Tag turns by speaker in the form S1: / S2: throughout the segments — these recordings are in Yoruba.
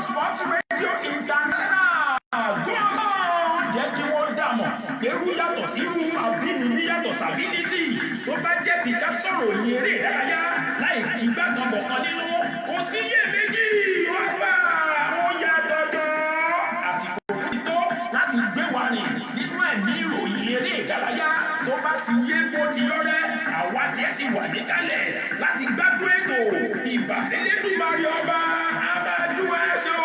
S1: Sport Radio International gbọ́n jẹ́ kí wọ́n dàmọ̀ irú yàtọ̀ sí irú àbínibí yàtọ̀ sàbínítì tó bá jẹ́ ti ká sọ̀rọ̀ yìí eré ìdárayá láì kígbà kan bọ̀ kan nínú kò sí iyèméjì ọba ó yàtọ̀ gan-an àsìkò fún tó láti gbé wa rìn nínú ẹ̀mí ìròyìn eré ìdárayá tó bá ti yé kó ti yọrẹ́ àwa tiẹ̀ ti wà níkàlẹ̀ láti gbádùn ètò ìbà Elédùmarè ọba abájú ẹ̀ṣọ́.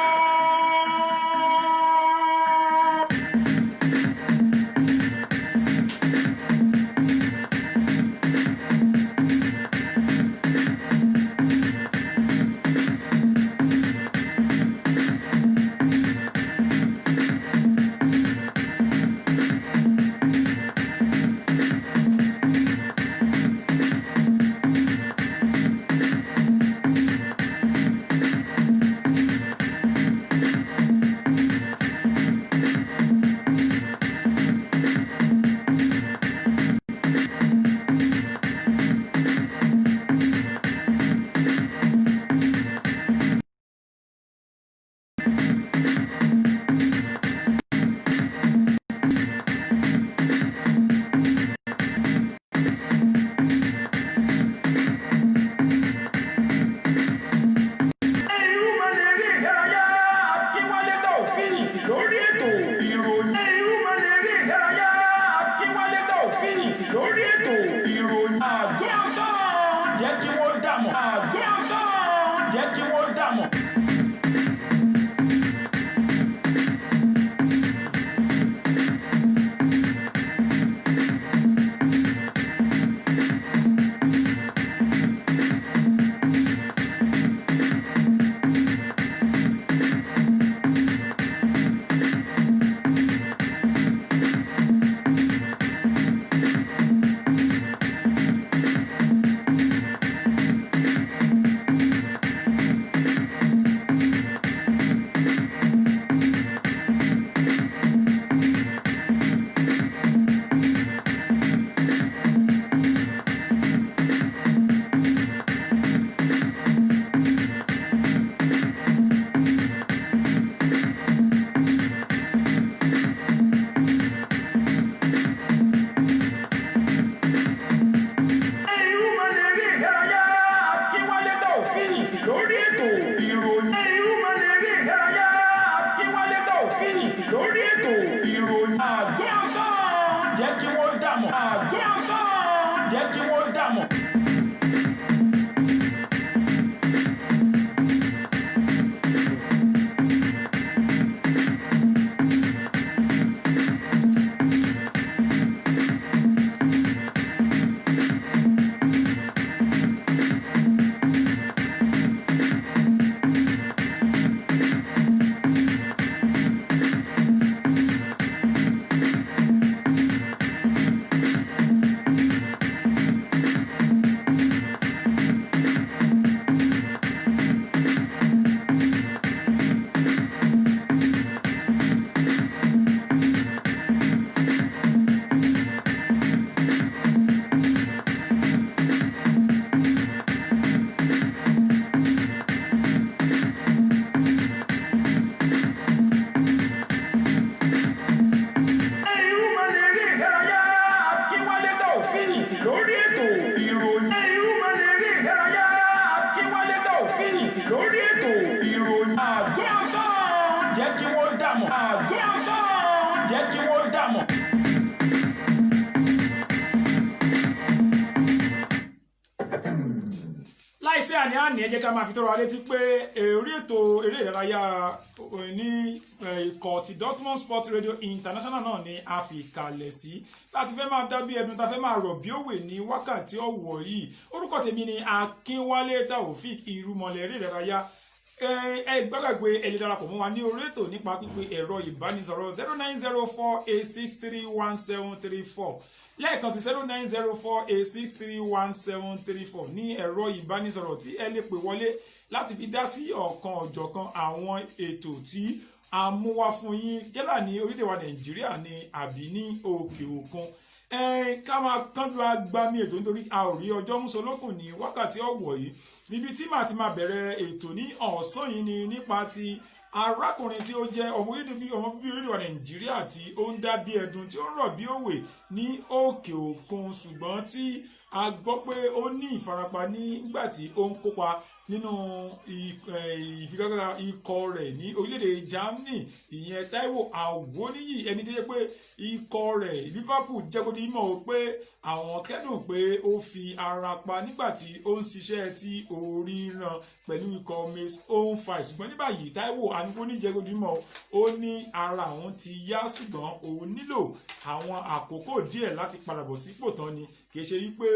S2: àní ẹ jẹ́ ká máa fi tó ra létí pé orí ètò eré ìdárayá ní ikọ̀ ti Dortmund Sport Radio International náà ni a fi kalẹ̀ sí láti fẹ́ máa dábí ẹdun tá fẹ́ máa rọ̀ bí òwe ní wákàtí ọ̀wọ̀ yìí. Orúkọ tèmi ni Akínwálé Taofik Irúmọlẹ̀ eré ìdárayá. Ẹ gbàgbé ẹ lè darapọ̀ mọ́ wa ní orí ètò nípa pípe ẹ̀rọ ìbánisọ̀rọ̀ 09048631734 lẹ́ẹ̀kan sí 09048631734 ní ẹ̀rọ ìbánisọ̀rọ̀ tí ẹ lè pè wọlé láti fi dá sí ọ̀kan ọ̀jọ̀kan àwọn ètò tí a mú wá fún yín jẹ́là ní orílẹ̀-èdè wa Nàìjíríà ní àbí ní òkè òkun. Ká máa kánjú agbami ètò nítorí a ò rí ọjọ́ músolókùn ní wákàtí ọ̀wọ̀ yìí níbi tí màá ti máa bẹ̀rẹ̀ ètò ní ọ̀sán yìí ni nípa ti arákùnrin tí ó jẹ́ ọmọ bíbí orílẹ̀-èdè wa Nàìjíríà tí ó ń dá bí ẹdun tí ó ń rọ̀ bí òwe ní òkè òkun ṣùgbọ́n tí a gbọ́ pé ó ní ìfarapa nígbà tí ó ń kópa nínú ìfigagbága ikọ̀ rẹ̀ ní orílẹ̀-èdè Germany ìyẹn Táíwò Àwọníyì ẹni tó yẹ pé ikọ̀ rẹ̀ Liverpool jẹ́ kó di mọ̀ pé àwọn kẹ́dùn pé ó fi ara pa nígbà tí ó ń ṣiṣẹ́ tí orí ran pẹ̀lú ikọ̀ Mainz 05 ṣùgbọ́n ní báyìí Táíwò Àwọníyì jẹ́ kó di mọ̀ ó ní ara òun ti yá ṣùgbọ́n òun nílò àwọn àkókò díẹ̀ láti padà bọ̀ sípò tán ni kì í ṣe wípé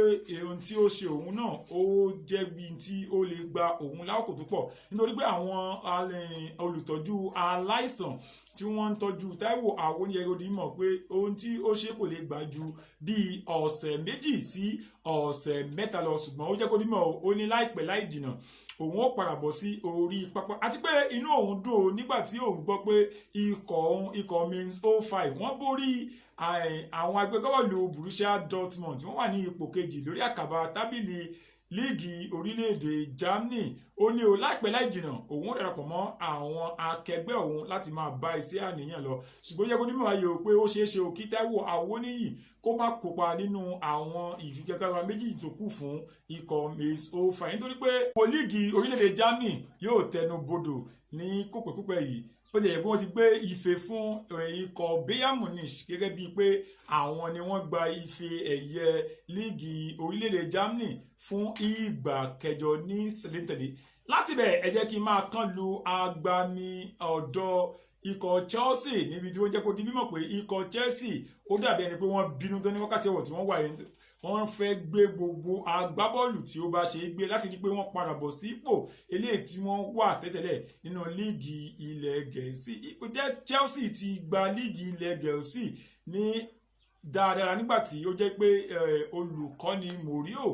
S2: ohun tí ó ṣe òun náà ó jẹ́ bí tí ó lè gba òun lákòókò tó pọ̀ nítorí pé àwọn olùtọ́jú aláìsàn tí wọ́n ń tọ́jú Táíwò Àwọníyì ó di mọ̀ pé ohun tí ó ṣe kò lè gbà ju bíi ọ̀sẹ̀ méjì sí ọ̀sẹ̀ mẹ́ta lọ ṣùgbọ́n ó jẹ́ kó di mọ̀ ó ní láìpẹ́ láì jìnnà òun ó padà bọ̀ sí orí pápá àti pé inú òun dùn nígbà tí òun gbọ́ pé ikọ̀ Mainz 05 wọ́n borí àwọn agbẹ́gbẹ́bọ́ọ̀lù Borussia Dortmund tí wọ́n wà ní ipò kejì lórí àkàbà tábìlì líìgì orílẹ̀-èdè Germany ó ní o láìpẹ́ láì jìnnà òun ó darapọ̀ mọ́ àwọn akẹgbẹ́ òun láti máa bá iṣẹ́ àníyàn lọ ṣùgbọ́n yẹ kó ní mọ̀ ayé o pé ó ṣeé ṣe o kí Táíwò Àwọníyì kó má kópa nínú àwọn ìfigagbága méjì tó kù fún ikọ̀ Mainz 05 nítorí pé líìgì orílẹ̀-èdè Germany yóò tẹnu bodò ní kópẹ́kópẹ́ yìí ó lè yẹ kí wọ́n ti gbé ife fún ikọ̀ Bayern Munich gẹ́gẹ́ bíi pé àwọn ni wọ́n gba ife ẹ̀yẹ líìgì orílẹ̀-èdè Germany fún ìgbà kẹjọ ní tẹ̀léńtẹ̀lé láti bẹ̀ ẹ jẹ́ kí n máa kán lu agbami ọ̀dọ̀ ikọ̀ Chelsea níbi tí wọ́n jẹ́ kó di mímọ̀ pé ikọ̀ Chelsea ó dàbí ẹni pé wọ́n bínú tán ní wákàtí ọ̀wọ̀ tí wọ́n wà yẹn wọ́n fẹ́ gbé gbogbo agbábọ́ọ̀lù tí ó bá ṣe é gbé láti rí pé wọ́n padà bọ̀ sípò eléyìí tí wọ́n wà tẹ́tẹ́lẹ̀ nínú líìgì ilẹ̀ Gẹ̀ẹ́sì Chelsea ti gba líìgì ilẹ̀ Gẹ̀ẹ́sì ní dáadáa nígbà tí ó jẹ́ pé olùkọ́ni Mourinho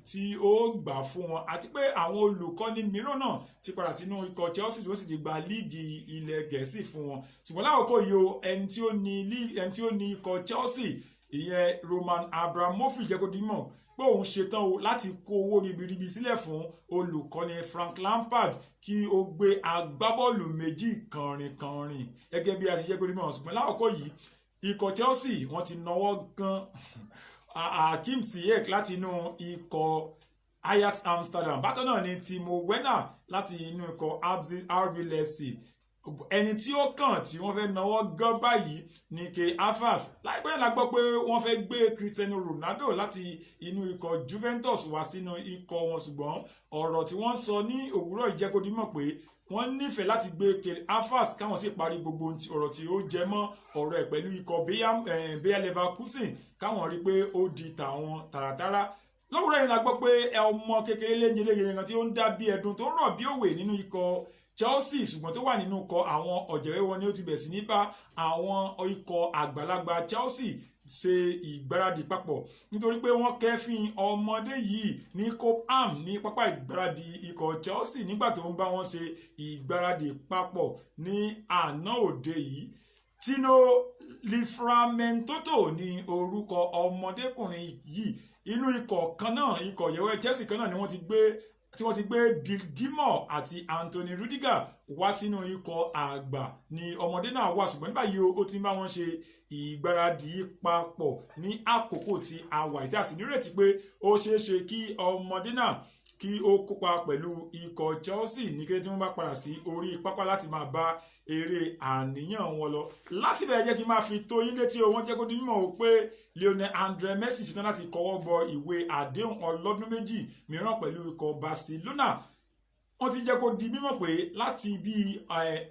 S2: tí ó gbà fún wọn àti pé àwọn olùkọ́ni mìíràn náà ti padà sínú ikọ̀ Chelsea tí wọ́n sì ti gba líìgì ilẹ̀ Gẹ̀ẹ́sì fún wọn ṣùgbọ́n lákòókò yìí o ẹni tí ó ní ikọ̀ Chelsea ìyẹn Roman Abramovich jẹ́ kó di mọ̀ pé òun ṣetán o láti kó owó ribiribi sílẹ̀ fún olùkọ́ni Frank Lampard kí ó gbé agbábọ́ọ̀lù méjì kànrìnkànrìn gẹ́gẹ́ bí a ti jẹ́ kó di mọ̀ ṣùgbọ́n lákòókò yìí ikọ̀ Chelsea wọ́n ti náwó gan Hakim Ziyech láti inú ikọ̀ Ajax Amsterdam bákan náà ni Timo Werner láti inú ikọ̀ RB Leipzig ẹni tí ó kàn tí wọ́n fẹ́ náwó gan báyìí ní Kai Havertz láìpẹ́ náà la gbọ́ pé wọ́n fẹ́ gbé Cristiano Ronaldo láti inú ikọ̀ Juventus wá sínú ikọ̀ wọn ṣùgbọ́n ọ̀rọ̀ tí wọ́n sọ ní òwúrọ̀ ìjẹ́kódìmọ̀ pé wọ́n nífẹ̀ẹ́ láti gbé Kai Havertz káwọn sì parí gbogbo ọ̀rọ̀ tí ó jẹ mọ́ ọ̀rọ̀ ẹ̀ pẹ̀lú ikọ̀ Bayer Leverkusen káwọn rí pé ó di tàwọn tààràtàrà lówùrọ̀ yìí la gbọ́ pé ọmọ kékeré léyìn kan tí ó ń dá bí ẹdun tó ń rọ̀ bí òwe nínú ikọ̀ Chelsea ṣùgbọ́n tó wà nínú ikọ̀ àwọn ọ̀jẹ̀wé wọn ni ó ti bẹ̀ sí ní bá àwọn ikọ̀ àgbàlagbà Chelsea ṣe ìgbáradì papọ̀ nítorí pé wọ́n kẹ́fín ọmọdé yìí ní Cobham ní pápá ìgbáradì ikọ̀ Chelsea nígbà tó ń bá wọn ṣe ìgbáradì papọ̀ ní àná òde yìí Tino Livramento ní orúkọ ọmọdékùnrin yìí inú ikọ̀ kan náà ikọ̀ yẹ̀wẹ̀ Chelsea kan náà ni wọ́n ti gbé Bill Gilmour àti Anthony Rudiger wá sínú ikọ̀ àgbà ni ọmọdé náà wà ṣùgbọ́n nígbà yìí ó ti ń bá wọn ṣe ìgbáradì papọ̀ ní àkókò tí a wà ìdí àsì nírètí pé ó ṣeé ṣe kí ọmọdé náà kí ó kópa pẹ̀lú ikọ̀ Chelsea ní kété tí wọ́n bá padà sí orí pápá láti máa bá eré àníyàn wọn lọ láti bẹ̀rẹ̀ jẹ́ kí n máa fi tó yín létí wọ́n jẹ́ kó di mímọ̀ pé Lionel André Messi ṣetán láti kọwọ́ bọ ìwé àdéhùn ọlọ́dún méjì mìíràn pẹ̀lú ikọ̀ Barcelona wọ́n ti jẹ́ kó di mímọ̀ pé láti bí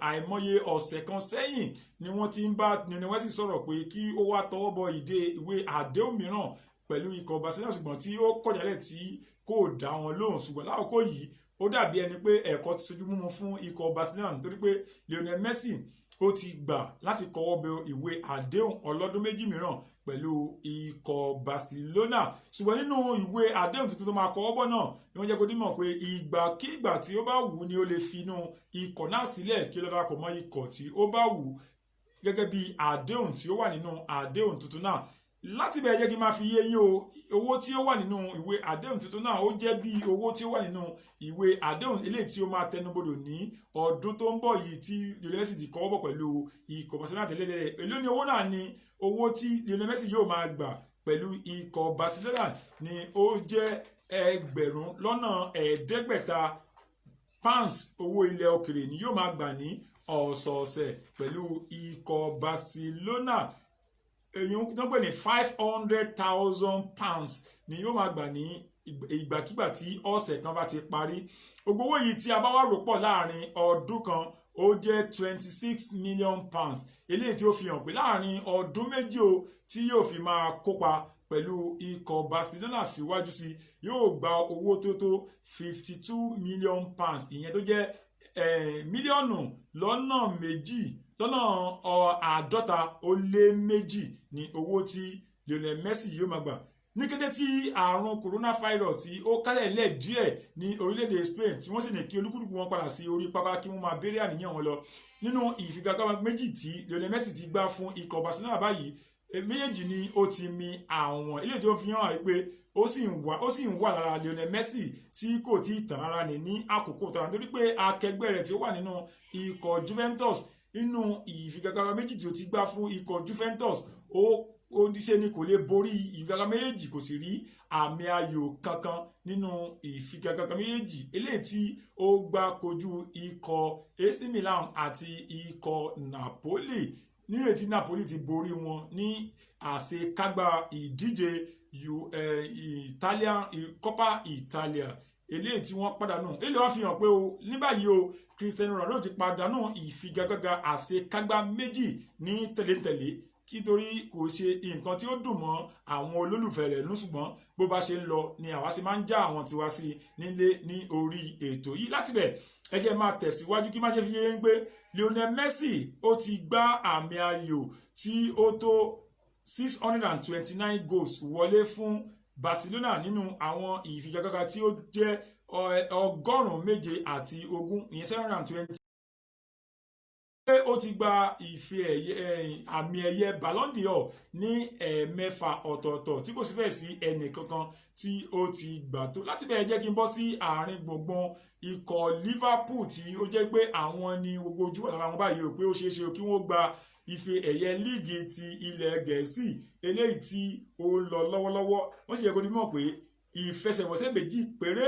S2: àìmọye ọ̀sẹ̀ kan sẹ́yìn ni wọ́n ti ń bá Lionel Messi sọ̀rọ̀ pé kí ó wá tọwọ́ bọ ìwé àdéhùn mìíràn pẹ̀lú ikọ̀ Barcelona ṣùgbọ́n tí ó kọjálẹ̀ tí kò dá wọn lóhùn ṣùgbọ́n lákòókò yìí ó dàbí ẹni pé ẹ̀kọ́ ti ṣojú mímu fún ikọ̀ Barcelona nítorí pé Lionel Messi ó ti gbà láti kọwọ́ bọ ìwé àdéhùn ọlọ́dún méjì mìíràn pẹ̀lú ikọ̀ Barcelona ṣùgbọ́n nínú ìwé àdéhùn tuntun tó máa kọwọ́ bọ̀ náà ni wọ́n jẹ́ kó dímọ̀ pé ìgbàkígbà tí ó bá wù ú ni ó lè finú ikọ̀ náà sílẹ̀ kí ó lọ darapọ̀ mọ́ ikọ̀ tí ó bá wù ú gẹ́gẹ́ bí àdéhùn tí ó wà nínú àdéhùn tuntun náà láti bẹ̀rẹ̀ jẹ́ kí n máa fi yé yín o owó tí ó wà nínú ìwé àdéhùn tuntun náà ó jẹ́ bí owó tí ó wà nínú ìwé àdéhùn eléyìí tí ó máa tẹnubodò ní ọdún tó ń bọ̀ yìí tí Lionel Messi ti kọ́wọ́ bọ̀ pẹ̀lú ikọ̀ Barcelona tẹ́lẹ̀ èló ni owó náà ni owó tí Lionel Messi yóò máa gbà pẹ̀lú ikọ̀ Barcelona ni ó jẹ́ ẹgbẹ̀rún lọ́nà ẹ̀ẹ́dẹ́gbẹ̀ta pounds owó ilẹ̀ òkèrè ni yóò máa gbà ní ọ̀sọ̀ọ̀sẹ̀ pẹ̀lú ikọ̀ Barcelona èyí tó ń pè ní £500,000 ni yóò máa gbà ní ìgbàkígbà tí ọ̀sẹ̀ kan bá ti parí gbogbo owó yìí tí a bá wá rò pọ̀ láàrin ọdún kan ó jẹ́ £26 million eléyìí tí ó fi hàn pé láàrin ọdún méjì o tí yóò fi máa kópa pẹ̀lú ikọ̀ Barcelona síwájú sí yóò gba owó tó tó £52 million ìyẹn tó jẹ́ mílíọ̀nù lọ́nà méjì lọ́nà àádọ́ta ó lé méjì ní owó tí Lionel Messi yóò máa gbà ní kété tí àrùn coronavirus ó kálẹ̀ lẹ̀ díẹ̀ ní orílẹ̀-èdè Spain tí wọ́n sì ní kí olúkúlùkù wọn padà sí orí pápá kí wọ́n máa béèrè àníyàn wọn lọ nínú ìfigagbága méjì tí Lionel Messi ti gbá fún ikọ̀ Barcelona báyìí méjèèjì ni ó ti mi àwọn eléyìí tí ó fi hàn pé ó sì ń wà lára Lionel Messi tí kò tí ì tàn rárá ní àkókò tàbí nítorí pé akẹgbẹ́ rẹ̀ tí ó wà nínú ikọ̀ Juventus nínú ìfigagbága méjì tí ó ti gbá fún ikọ̀ Juventus ó ṣe ni kò lè borí ìfigagbága méjì kò sì rí àmì ayò kankan nínú ìfigagbága méjì eléyìí tí ó gbá kojú ikọ̀ AC Milan àti ikọ̀ Napoli nírètí Napoli ti borí wọn ní àṣekágbá ìdíje Italian Coppa Italia eléyìí tí wọ́n pàdánù eléyìí wọ́n fi hàn pé o ní báyìí o Cristiano Ronaldo ti pàdánù ìfigagbága àṣekágbá méjì ní tẹ̀léńtẹ̀lé kítorí kò ṣe nǹkan tí ó dùn mọ́ àwọn olólùfẹ́ rẹ̀ nú ṣùgbọ́n bó bá ṣe ń lọ ni àwa sì máa ń já àwọn tiwa sí nílé ní orí ètò yìí láti bẹ̀ ẹ jẹ́ máa tẹ̀síwájú kí má ṣe fi yé ń pé Lionel Messi ó ti gbá àmì ayò tí ó tó 629 goals wọlé fún Barcelona nínú àwọn ìfigagbága tí ó jẹ́ 107 àti 20 ìyẹn 720 ó ti gba ife ẹ̀yẹ àmì ẹ̀yẹ Ballon d'Or ní ẹ̀ẹ̀mẹ́fà ọ̀tọ̀ọ̀tọ̀ tí kò sì fẹ́ sí ẹnì kankan tí ó ti gbà tó láti bẹ́ẹ̀ jẹ́ kí n bọ́ sí àárín gbùngbùn ikọ̀ Liverpool tí ó jẹ́ pé àwọn ni gbogbo ojú ọ̀la wọn báyìí ò pé ó ṣeé ṣe kí wọ́n gba ife ẹ̀yẹ líìgì ti ilẹ̀ Gẹ̀ẹ́sì eléyìí tí ó ń lọ lọ́wọ́lọ́wọ́ wọ́n sì yẹ kó ní mọ̀ pé ìfẹsẹ̀wọnsẹ̀ méjì péré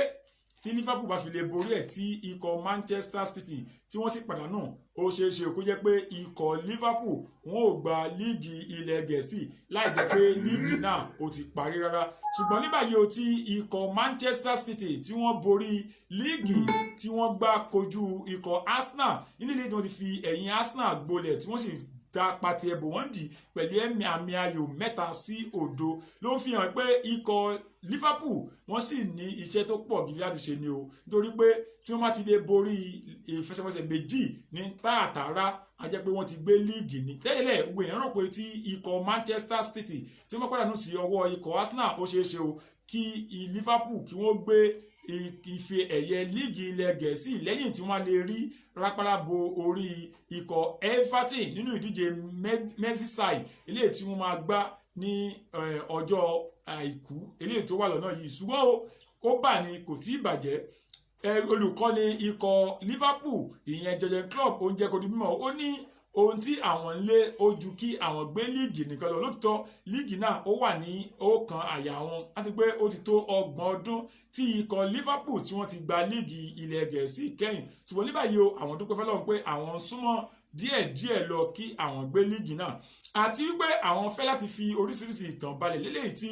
S2: tí Liverpool bá fi lè borí ẹ̀ tí ikọ̀ Manchester City tí wọ́n sì pàdánù ó ṣeé ṣe kó jẹ́ pé ikọ̀ Liverpool wọn ò gba líìgì ilẹ̀ Gẹ̀ẹ́sì láì jẹ́ pé líìgì náà ó ti parí rárá ṣùgbọ́n ní báyìí o tí ikọ̀ Manchester City tí wọ́n borí líìgì tí wọ́n gbá kojú ikọ̀ Arsenal nínú ilé tí wọ́n ti fi ẹ̀yìn Arsenal gbolẹ̀ tí wọ́n sì dá pati ẹ̀bùn wọn dì pẹ̀lú àmì ayò 3-0 ló ń fi hàn pé ikọ̀ Liverpool wọ́n sì ní iṣẹ́ tó pọ̀ gidi láti ṣe ni o nítorí pé tí wọ́n bá ti lè borí ìfẹsẹ̀wọnsẹ̀ méjì ní tààtàrà a jẹ́ pé wọ́n ti gbé líìgì ní tẹ́lẹ̀ gbogbo èèyàn rò pé tí ikọ̀ Manchester City tí wọ́n pàdánù sí ọwọ́ ikọ̀ Arsenal ó ṣeé ṣe o kí Liverpool kí wọ́n gbé ife ẹ̀yẹ líìgì ilẹ̀ Gẹ̀ẹ́sì lẹ́yìn tí wọ́n lè rí rápálá bo orí ikọ̀ Everton nínú ìdíje Merseyside eléyìí tí wọ́n máa gbá ní ọjọ́ àìkú eléyìí tó wà lọ́nà yìí ṣùgbọ́n ó bà ní kò tí ì bàjẹ́ olùkọ́ni ikọ̀ Liverpool ìyẹn Jurgen Klopp ó ń jẹ́ kó di mímọ̀ ó ní ohun tí àwọn ń lé ojú kí àwọn gbé líìgì nìkan lọ lóòótọ́ líìgì náà ó wà ní ọkàn àyà wọn láti pé ó ti tó 30 ọdún tí ikọ̀ Liverpool tí wọ́n ti gba líìgì ilẹ̀ Gẹ̀ẹ́sì kẹ́yìn ṣùgbọ́n ní báyìí o àwọn dúpẹ́ fọlọ́run pé àwọn ń súnmọ́ díẹ̀díẹ̀ lọ kí àwọn gbé líìgì náà àti wípé àwọn fẹ́ láti fi oríṣiríṣi ìtàn balẹ̀ lélẹ́yìí tí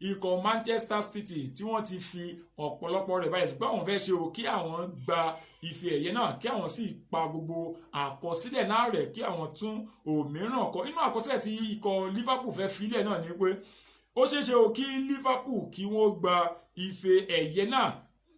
S2: ikọ̀ Manchester City tí wọ́n ti fi ọ̀pọ̀lọpọ̀ rẹ̀ balẹ̀ ṣùgbọ́n àwọn fẹ́ ṣe o kí àwọn gba ife ẹ̀yẹ náà kí àwọn sì pa gbogbo àkọsílẹ̀ náà rẹ̀ kí àwọn tún òmíràn kọ inú àkọsílẹ̀ tí ikọ̀ Liverpool fẹ́ filẹ̀ náà ni pé ó ṣeé ṣe o kí Liverpool kí wọ́n gba ife ẹ̀yẹ náà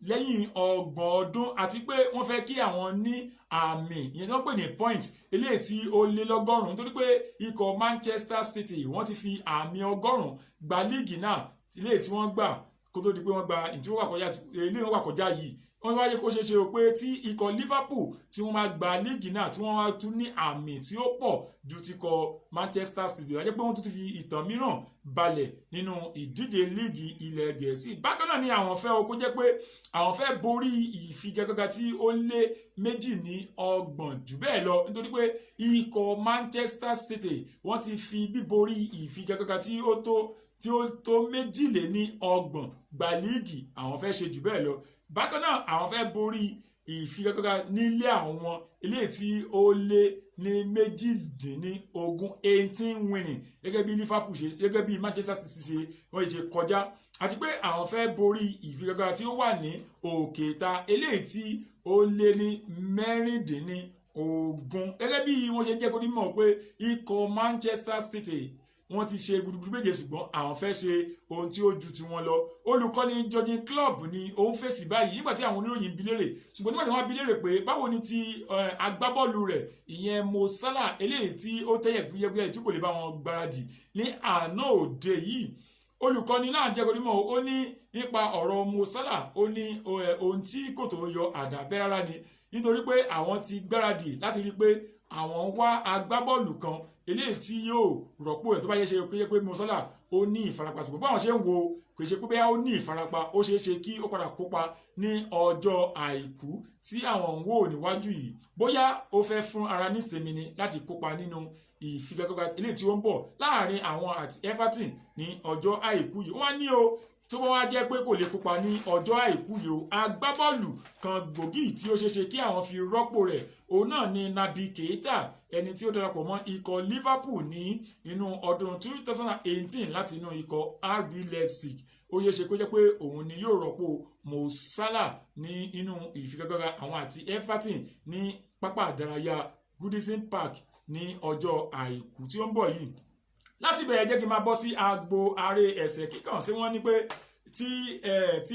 S2: lẹ́yìn 30 ọdún àti pé wọ́n fẹ́ kí àwọn ní àmì ìyẹn tí wọ́n pè ní point eléyìí tí ó lé lọ́gọ́rùn-ún nítorí pé ikọ̀ Manchester City wọ́n ti fi àmì 100 gba líìgì náà eléyìí tí wọ́n gbà kó tó di pé wọ́n gba ìtí wọ́n wà kọjá yìí wọ́n wáyé kó ṣe ṣe o pé tí ikọ̀ Liverpool tí wọ́n máa gba líìgì náà tí wọ́n wá tún ní àmì tí ó pọ̀ ju ti kọ Manchester City wáyé pé wọ́n tún ti fi ìtàn mìíràn balẹ̀ nínú ìdíje líìgì ilẹ̀ Gẹ̀ẹ́sì. Bákan náà ni àwọn fẹ́ o kó jẹ́ pé àwọn fẹ́ borí ìfigagbága tí ó lé 28 jù bẹ́ẹ̀ lọ nítorí pé ikọ̀ Manchester City wọ́n ti fi bíborí ìfigagbága tí ó tó 22 gba líìgì àwọn fẹ́ ṣe jù bẹ́ẹ̀ lọ. Bákan náà àwọn fẹ́ borí ìfigagbága nílé àwọn eléyìí tí ó lé ní 18 winning gẹ́gẹ́ bí Liverpool ṣe gẹ́gẹ́ bí Manchester City ṣe wọ́n ṣe kọjá àti pé àwọn fẹ́ borí ìfigagbága tí ó wà ní òkè ta eléyìí tí ó lé ní 16 gẹ́gẹ́ bí wọ́n ṣe jẹ́ kó dímọ̀ pé ikọ̀ Manchester City wọ́n ti ṣe gudugudu méje ṣùgbọ́n àwọn fẹ́ ṣe ohun tí ó ju tiwọn lọ. Olùkọ́ni Jurgen Klopp ni òun fèsì báyìí nígbà tí àwọn oníròyìn bi léèrè ṣùgbọ́n nígbà tí wọ́n bi léèrè pé báwo ni ti agbábọ́ọ̀lù rẹ̀ ìyẹn Mo Salah eléyìí tí ó tẹ́yẹ̀ gbúyẹ́gbúyẹ́ tí kò lè bá wọn gbáradì ní àná òde yìí. Olùkọ́ni náà jẹ́ kó dímọ̀ ó ní nípa ọ̀rọ̀ Mo Salah ó ní ohun tí kò tó yọ àdàbẹ́ rárá ni nítorí pé àwọn ti gbáradì láti rí pé àwọn wá agbábọ́ọ̀lù kan eléyìí tí yóò rọ́pò ẹ̀ tó bá yẹ ṣe pé Mo Salah ó ní ìfarapa sí báwọn ṣe ń wo kò ṣe pé bẹ́ẹ̀ ó ní ìfarapa ó ṣeé ṣe kí ó padà kópa ní ọjọ́ àìkú tí àwọn ń wò níwájú yìí bóyá ó fẹ́ fún ara nísinmi ni láti kópa nínú ìfigagbága eléyìí tí ó ń bọ̀ láàrin àwọn àti Everton ní ọjọ́ àìkú yìí wọ́n ní o tó bá wá jẹ́ pé kò lè kópa ní ọjọ́ àìkú yìí o agbábọ́ọ̀lù kan gbòógì tí ó ṣeé ṣe kí àwọn fi rọ́pò rẹ̀ òun náà ni Naby Keita ẹni tí ó darapọ̀ mọ́ ikọ̀ Liverpool ní inú ọdún 2018 láti inú ikọ̀ RB Leipzig ó yẹ ṣe kó jẹ́ pé òun ni yóò rọ́pò Mo Salah ní inú ìfigagbága àwọn àti Everton ní pápá ìdárayá Goodison Park ní ọjọ́ àìkú tí ó ń bọ̀ yìí. Láti bẹ̀rẹ̀ jẹ́ kí n máa bọ́ sí agbo aré ẹsẹ̀ kíkàn sí wọ́n ní pé tí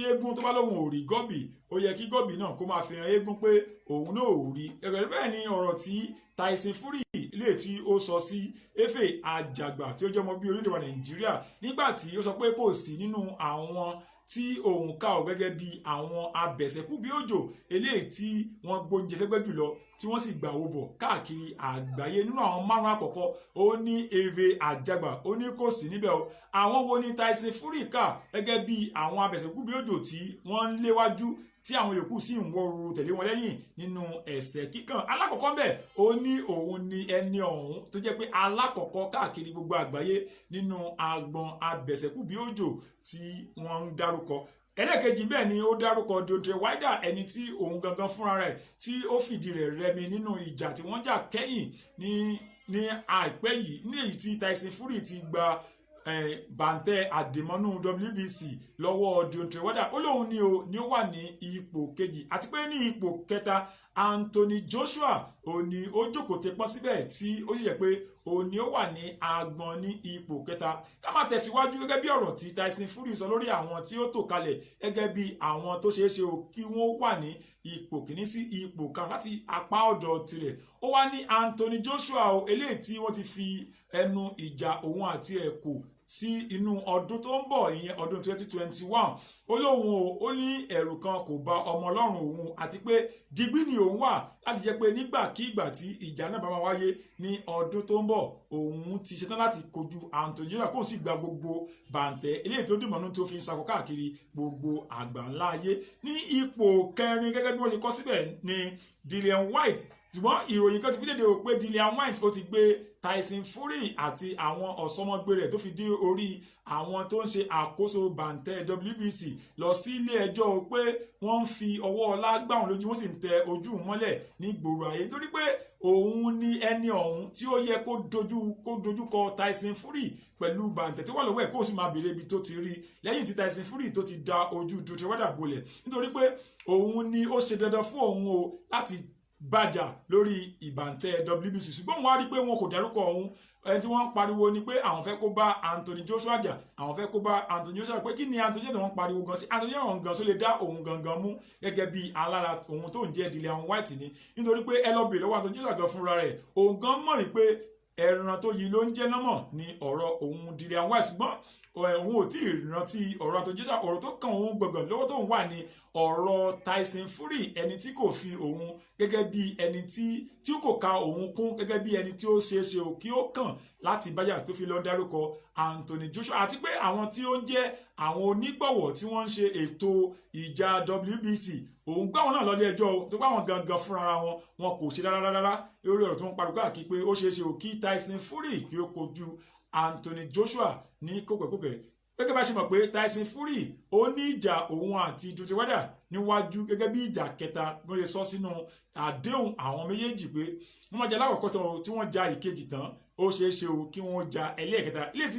S2: eégún tó bá lóun ò rí gọ́bì ó yẹ kí gọ́bì náà kó máa fi hàn eégún pé òun náà ò rí ẹgbẹ̀rún bẹ́ẹ̀ ni ọ̀rọ̀ tí Tyson Fury ilé tí ó sọ sí Efe Ajagba tí ó jẹ́ ọmọ bí orílẹ̀-èdè wa Nàìjíríà nígbà tí ó sọ pé kò sí nínú àwọn tí òun kà ó gẹ́gẹ́ bí àwọn abẹ̀sẹ̀kú bí òjò eléyìí tí wọ́n gbóúnjẹ fẹ́gbẹ́ jùlọ tí wọ́n sì gbà owó bọ̀ káàkiri àgbáyé nínú àwọn 5 àkọ́kọ́ ó ní Efe Ajagba ó ní kò sí níbẹ̀ o àwọn wo ni Tyson Fury kà gẹ́gẹ́ bí àwọn abẹ̀sẹ̀kú bí òjò tí wọ́n ń léwájú tí àwọn yòókù sì ń wọ́ru tẹ̀lé wọn lẹ́yìn nínú ẹsẹ̀ kíkàn alákọ̀ọ́kọ́ bẹ́ẹ̀ ó ní òun ni ẹni ọ̀hún tó jẹ́ pé alákọ̀ọ́kọ́ káàkiri gbogbo àgbáyé nínú agbọn abẹ̀sẹ̀kú bí òjò tí wọ́n ń dárúkọ. Ẹlẹ́ẹ̀kejì bẹ́ẹ̀ ni ó dárúkọ Deontay Wilder ẹni tí òun gangan fúnra rẹ̀ tí ó fìdí rẹ̀ rẹmi nínú ìjà tí wọ́n jà kẹ́yìn ní àìpẹ́ yìí ní èyí tí Tyson Fury ti gba bàǹtẹ̀ àdèmọ́nú WBC lọ́wọ́ Deontay Wilder ó lóun ni ó wà ní ipò kejì àti pé ní ipò kẹta Anthony Joshua òun ni ó jókòó tepọ́n síbẹ̀ tí ó sì yẹ pé òun ni ó wà ní agbọn ní ipò kẹta. Ká máa tẹ̀síwájú gẹ́gẹ́ bí ọ̀rọ̀ tí Tyson Fury sọ lórí àwọn tí ó tò kalẹ̀ gẹ́gẹ́ bí àwọn tó ṣeé ṣe kí wọ́n wà ní ipò kìíní sí ipò kan láti apá ọ̀dọ̀ tirẹ̀ ó wá ní Anthony Joshua eléyìí tí wọ́n ti fi ẹnu ìjà òun àti ẹ̀kọ́ sí inú ọdún tó ń bọ̀ ìyẹn ọdún 2021 ó lóun ó ní ẹ̀rù kan kò bá ọmọ ọlọ́run òun àti pé digbí ni òun wà láti jẹ́ pé nígbàkigbà tí ìjà náà bá máa wáyé ní ọdún tó ń bọ̀ òun ti ṣetán láti kojú Anthony Joshua kóun sì gba gbogbo bàǹtẹ̀ eléyìí tó dìmọ̀nú tó fi ń sakọ káàkiri gbogbo àgbáńlá ayé. Ní ipò kẹrin gẹ́gẹ́ bí wọ́n ṣe kọ síbẹ̀ ni Dillian White ṣùgbọ́n ìròyìn kan ti fi léde pé Dillian White ó ti gbé Tyson Fury àti àwọn ọ̀sọ́mọgbé rẹ̀ tó fi dé orí àwọn tó ń ṣe àkóso bàǹtẹ̀ WBC lọ sí ilé ẹjọ́ pé wọ́n ń fi ọwọ́ ọlá gbà wọn lójú wọ́n sì ń tẹ ojú mọ́lẹ̀ ní gbòòrò ayé nítorí pé òun ni ẹni ọ̀hún tí ó yẹ kó dojú kọ Tyson Fury pẹ̀lú bàǹtẹ̀ tí wọ́n lọ́wọ́ ẹ̀ kó o sì máa béèrè ibi tó ti rí lẹ́yìn tí Tyson Fury tó ti da ojú Deontay Wilder bolẹ̀ nítorí pé òun ni ó ṣe dandan fún òun o láti bàjà lórí ìbàǹtẹ̀ WBC ṣùgbọ́n wọ́n á rí pé wọn kò dárúkọ òun ẹni tí wọ́n ń pariwo ni pé àwọn fẹ́ kó bá Anthony Joshua jà àwọn fẹ́ kó bá Anthony Joshua pé kí ni Anthony Joshua ń pariwo gan sí Anthony Joshua gan só lè dá òun gangan mú gẹ́gẹ́ bí alára òun tó ń jẹ́ Dillian White ni nítorí pé ẹ lọ bèèrè lọ́wọ́ Anthony Joshua gan fúnra rẹ̀ òun gan mọ̀ ní pé ẹran tó yí ló ń jẹ́ nọ́mọ̀ ní ọ̀rọ̀ òun Dillian White ṣùgbọ́n òun ò tí ì rántí ọ̀rọ̀ Anthony Joshua. Ọ̀rọ̀ tó kàn òun gbọ̀ngàn lọ́wọ́ tóun wà ní ọ̀rọ̀ Tyson Fury, ẹni tí kò fi òun gẹ́gẹ́ bí ẹni tí kò ka òun kún gẹ́gẹ́ bí ẹni tí ó ṣeéṣe ò kí ó kàn láti báyà tó fi lọ dárúkọ Anthony Joshua, àti pé àwọn tí ó ń jẹ́ àwọn onígbọ̀wọ̀ tí wọ́n ń ṣe ètò ìjà WBC òun gbá wọn náà lọ́lé ẹjọ́ tó bá wọn gangan fúnra wọn kò ṣe rárá lórí ọ̀rọ̀ tó ń pariwo káàkiri pé ó ṣeéṣe ò kí Tyson Fury kí ó kojú Anthony Joshua ní kópẹ̀kópẹ̀. Gẹ́gẹ́ bá ṣe mọ̀ pé Tyson Fury ó ní ìjà òun àti Deontay Wilder níwájú gẹ́gẹ́ bí ìjà kẹta bó ṣe sọ sínú àdéhùn àwọn méjèèjì pé wọ́n máa jà lákọ̀ọ́kọ́ tán tí wọ́n ja ìkejì tán ó ṣeé ṣe o kí wọ́n ja ẹlẹ́ẹ̀kẹta ilé tí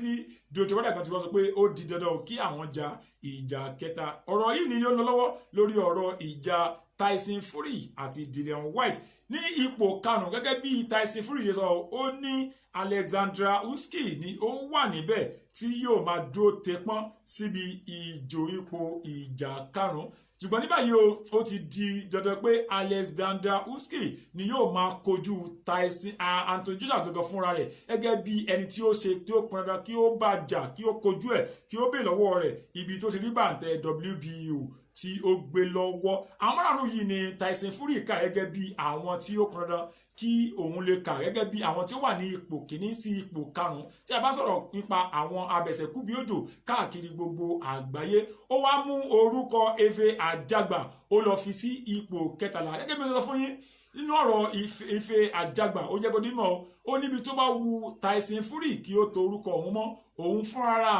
S2: Deontay Wilder kan ti wọ́n sọ pé ó di dandan o kí àwọn ja ìjà kẹta. Ọ̀rọ̀ yìí ni ó ń lọ lọ́wọ́ lórí ọ̀rọ̀ ìjà Tyson Fury àti Dillian Whyte ní ipò karùn-ún gẹ́gẹ́ bí Tyson Fury ṣe sọ ó ní Alexandra Usyk ni ó wà níbẹ̀ tí yóò máa dúró tẹpọ́n síbi ìjò ipò ìjà karùn-ún. Ṣùgbọ́n ní báyìí ó ti di dandan pé Alexandra Usyk ni yóò máa kojú Anthony Joshua gangan fúnra rẹ̀ gẹ́gẹ́ bí ẹni tí ó ṣe tí ó pọn dandan kí ó bá jà kí ó kojú ẹ̀ kí ó bè lọ́wọ́ rẹ̀ ibi tó ti rí bàǹtẹ̀ WBO tí ó gbé lọ́wọ́. Àwọn márùn-ún yìí ni Tyson Fury kà gẹ́gẹ́ bí àwọn tí ó pọn dandan kí òun lè kà gẹ́gẹ́ bí àwọn tí ó wà ní ipò kìíní sí ipò karùn-ún. Tí a bá sọ̀rọ̀ nípa àwọn abẹ̀sẹ̀kú bí òjò káàkiri gbogbo àgbáyé, ó wá mú orúkọ Efe Ajagba ó lọ fi sí ipò kẹtàlá gẹ́gẹ́ bí mo sọ fún yín nínú ọ̀rọ̀ Efe Ajagba ó jẹ́ kó dímọ̀ ó níbi tó bá wu Tyson Fury kí ó to orúkọ òun mọ́ òun fúnra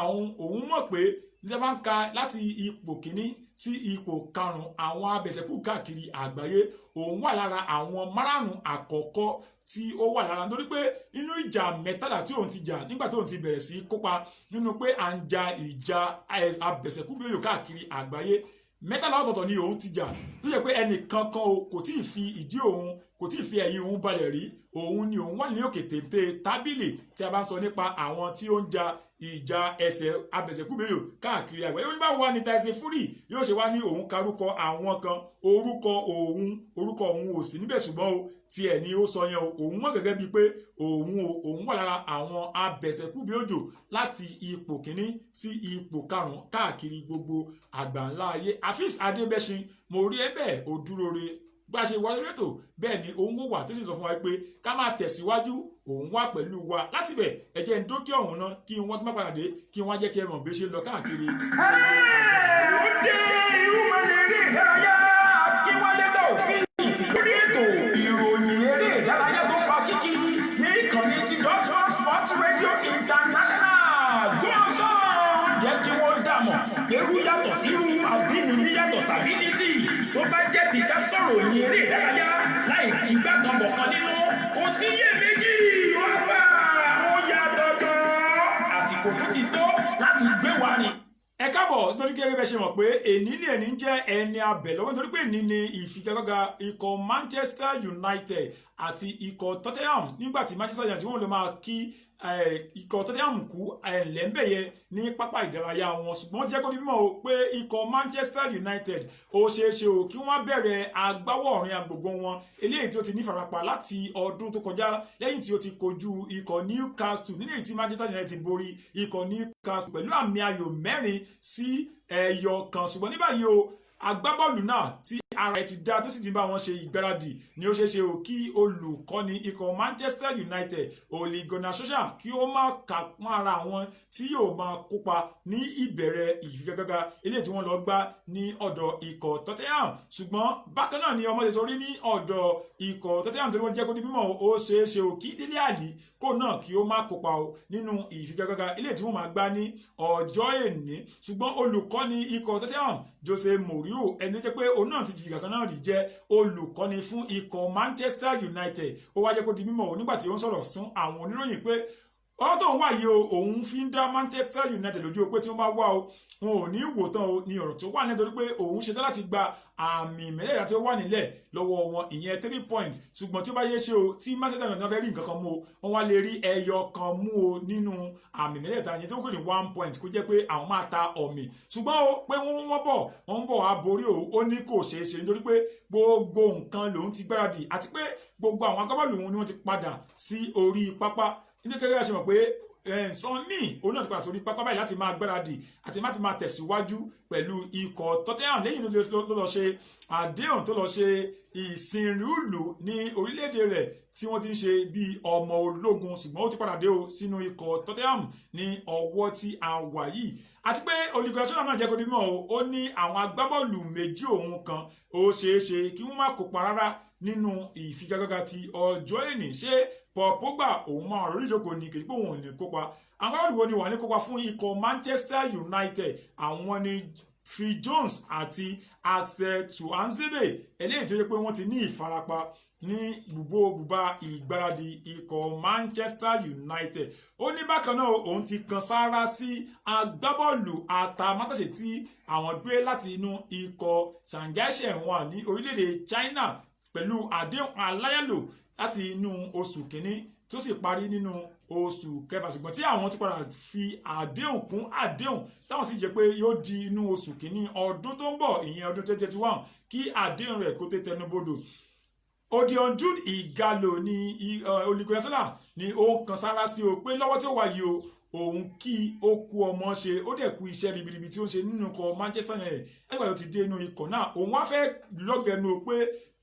S2: òun mọ̀ pé nígbà bá ń ka láti ipò kìíní sí ipò karùn-ún àwọn abẹ̀sẹ̀kú káàkiri àgbáyé òun wà lára àwọn márùn-ún àkọ́kọ́ tí ó wà lára nítorí pé inú ìjà mẹ́tàlá tí òun ti jà nígbà tí òun ti bẹ̀rẹ̀ sí kópa nínú pé à ń ja ìjà abẹ̀sẹ̀kú bíi káàkiri àgbáyé mẹ́tàlá ọ̀tọ̀ọ̀tọ̀ ni òun ti jà tó yẹ pé ẹnìkan kan kò tí ì fi ìdí òun kò tí ì fi ẹ̀yìn òun balẹ̀ rí òun ni òun wà ní òkè téńté tábìlì tí a bá ń sọ nípa àwọn tí ó ń ja ìjà ẹsẹ̀ abẹ̀sẹ̀kúbẹ̀rẹ̀ káàkiri àgbáyé. Ó ní báwo wá ní Tyson Fury yóò ṣe wá ní òun karúkọ àwọn kan orúkọ òun ò sí níbẹ̀ ṣùgbọ́n o tiẹ̀ ni ó sọ yẹn o òun mọ̀ gẹ́gẹ́ bíi pé òun wà lára àwọn abẹ̀sẹ̀kúbẹ̀rẹ̀ láti ipò kìíní sí ipò karùn-ún káàkiri gbogbo àgbáńlá ayé. Afeez Adébẹ́ṣin mo rí ẹ bẹ́ẹ̀ ó dúró re bá a ṣe wá lórí ètò bẹ́ẹ̀ ni òun wò wà tó sì sọ fún wa pé ká máa tẹ̀síwájú òun wà pẹ̀lú wa láti bẹ̀ ẹ jẹ́ ń dókè ọ̀hún náà kí wọ́n tó má padà dé kí wọ́n á jẹ́ kí ẹ mọ̀ bí ó ṣe lọ káàkiri.
S1: ó dé irú mọ́lẹ̀ eré ìdárayá Akínwálé Taofeek lórí ètò ìròyìn eré ìdárayá tó fa kíkì ní ìkànnì ti Dotun Sport Radio International gbọ́nsán jẹ́ kí wọ́n dàmọ̀ irú yàtọ̀ sí irú àbínibí yàtọ̀ sàbínítì tó bá jẹ́ ti ká sọ̀rọ̀ yìn eré ìdárayá láì kígbà kan bọ̀ kan nínú kò sí iyèméjì ọba ó yàtọ̀ gan-an àsìkò tó ti tó láti gbé wa ni.
S2: Ẹ káàbọ̀ nítorí gẹ́gẹ́ bẹ́ẹ̀ ṣe mọ̀ pé èní jẹ́ ẹni abẹ̀ lọ́wọ́ nítorí pé èní ni ìfigagbága ikọ̀ Manchester United àti ikọ̀ Tottenham nígbà tí Manchester United wọ́n lè máa kí ikọ̀ Tottenham kú ẹ̀lẹ́ńbẹ̀yẹ ní pápá ìdárayá wọn ṣùgbọ́n wọ́n ti jẹ́ kó di mímọ̀ o pé ikọ̀ Manchester United ó ṣeéṣe o kí wọ́n bẹ̀rẹ̀ agbáwọ̀ ọ̀rìn agbègbè wọn eléyìí tí ó ti ní farapa láti ọdún tó kọjá lẹ́yìn tí ó ti kojú ikọ̀ Newcastle nílẹ̀ tí Manchester United borí ikọ̀ Newcastle pẹ̀lú àmì ayò 4-1 ṣùgbọ́n ní báyìí o agbábọ́ọ̀lù náà tí ara ẹ̀ ti dá tó sì ti bá wọn ṣe ìgbáradì ni ó ṣeéṣe o kí olùkọ́ni ikọ̀ Manchester United Ole Gunnar Solskjaer kí ó má kà pọ́n ara àwọn tí yóò máa kópa ní ìbẹ̀rẹ̀ ìfigagbága eléyìí tí wọ́n lọ gbá ní ọ̀dọ̀ ikọ̀ Tottenham ṣùgbọ́n bákan náà ni ọmọ ṣe sọ rí ní ọ̀dọ̀ ikọ̀ Tottenham tó ní wọ́n jẹ́ kó di mímọ̀ ó ṣeéṣe o kí Dele Alli kó náà kí ó má kópa o nínú ìfigagbága eléyìí tí wọ́n máa gbá ní ọjọ́ èní ṣùgbọ́n olùkọ́ni ikọ̀ Tottenham Jose Mourinho ẹni tó jẹ́ pé òun náà ti fìgbà kan náà rí jẹ́ olùkọ́ni fún ikọ̀ Manchester United ó wá jẹ́ kó di mímọ̀ o nígbà tí ó ń sọ̀rọ̀ fún àwọn oníròyìn pé ọ̀rọ̀ tó ń wá yìí o òun fi ń dá Manchester United lójú o pé tí wọ́n bá wá o wọn ò ní wò tán o ní ọ̀rọ̀ tó wà nítorí pé òun ṣetán láti gba àmì mẹ́lẹ́yà tí ó wà nílẹ̀ lọ́wọ́ wọn ìyẹn 3 points ṣùgbọ́n tí ó bá yé ṣe o tí Manchester United fẹ́ rí nǹkan kan mú o wọ́n wá lè rí ẹyọ kan mú o nínú àmì mẹ́lẹ́yà yẹn tó kù ní 1 point kó jẹ́ pé àwọn máa ta ọ̀mì ṣùgbọ́n o pé wọ́n bọ̀ wá borí o ó ní kò ṣeé ṣe nítorí pé gbogbo nǹkan lòun ti gbáradì àti pé gbogbo àwọn agbábọ́ọ̀lù wọn ni wọ́n ti padà sí orí pápá nítorí gẹ́gẹ́ ṣe mọ̀ pé Sunny òun náà ti padà sórí pápá báyìí láti máa gbáradì àti láti máa tẹ̀síwájú pẹ̀lú ikọ̀ Tottenham lẹ́yìn tó lọ ṣe àdéhùn tó lọ ṣe ìsìnrúlù ní orílẹ̀-èdè rẹ̀ tí wọ́n ti ń ṣe bí ọmọ ológun ṣùgbọ́n ó ti padà dé o sínú ikọ̀ Tottenham ní ọwọ́ tí a wà yìí àti pé Ole Gunnar Solskjaer náà jẹ́ kó di mọ́ ó ní àwọn agbábọ́ọ̀lù méjì òun kan ó ṣeéṣe kí wọ́n má kópa rárá nínú ìfigagbága ti ọjọ́ ìní ṣé Paul Pogba òun máa lórí ìjókòó ní kejì pé òun ò ní kópa àwọn olùwò ni wà ní kópa fún ikọ̀ Manchester United àwọn ni Phil Jones àti Axel Tuanzebe eléyìí tó yẹ pé wọ́n ti ní ìfarapa ní bùbá ìgbáradì ikọ̀ Manchester United ó ní bákan náà òun ti kan sáárá sí agbábọ́ọ̀lù atamátàṣe tí àwọn gbé láti inú ikọ̀ Shanghai Shenhua ní orílẹ̀-èdè China pẹ̀lú àdéhùn aláyàlò láti inú oṣù kínní tó sì parí nínú oṣù kẹfà ṣùgbọ́n tí àwọn ti padà fi àdéhùn kún àdéhùn táwọn sì jẹ́ pé yóò di inú oṣù kínní ọdún tó ń bọ̀ ìyẹn ọdún 2021 kí àdéhùn rẹ̀ kó tẹ́ tẹnubodò Odion Jude Igalo ní Ole Gunnar Solskjaer ni ó kan sára sí o pé lọ́wọ́ tí ó wà yìí o òun kí ó kú ọmọ ṣe ó dẹ̀ kú iṣẹ́ ribiribi tí ó ń ṣe nínú ikọ̀ Manchester United nígbà tó ti dé inú ikọ̀ náà òun wá fẹ́ lọ́gbẹ̀ẹ́nu pé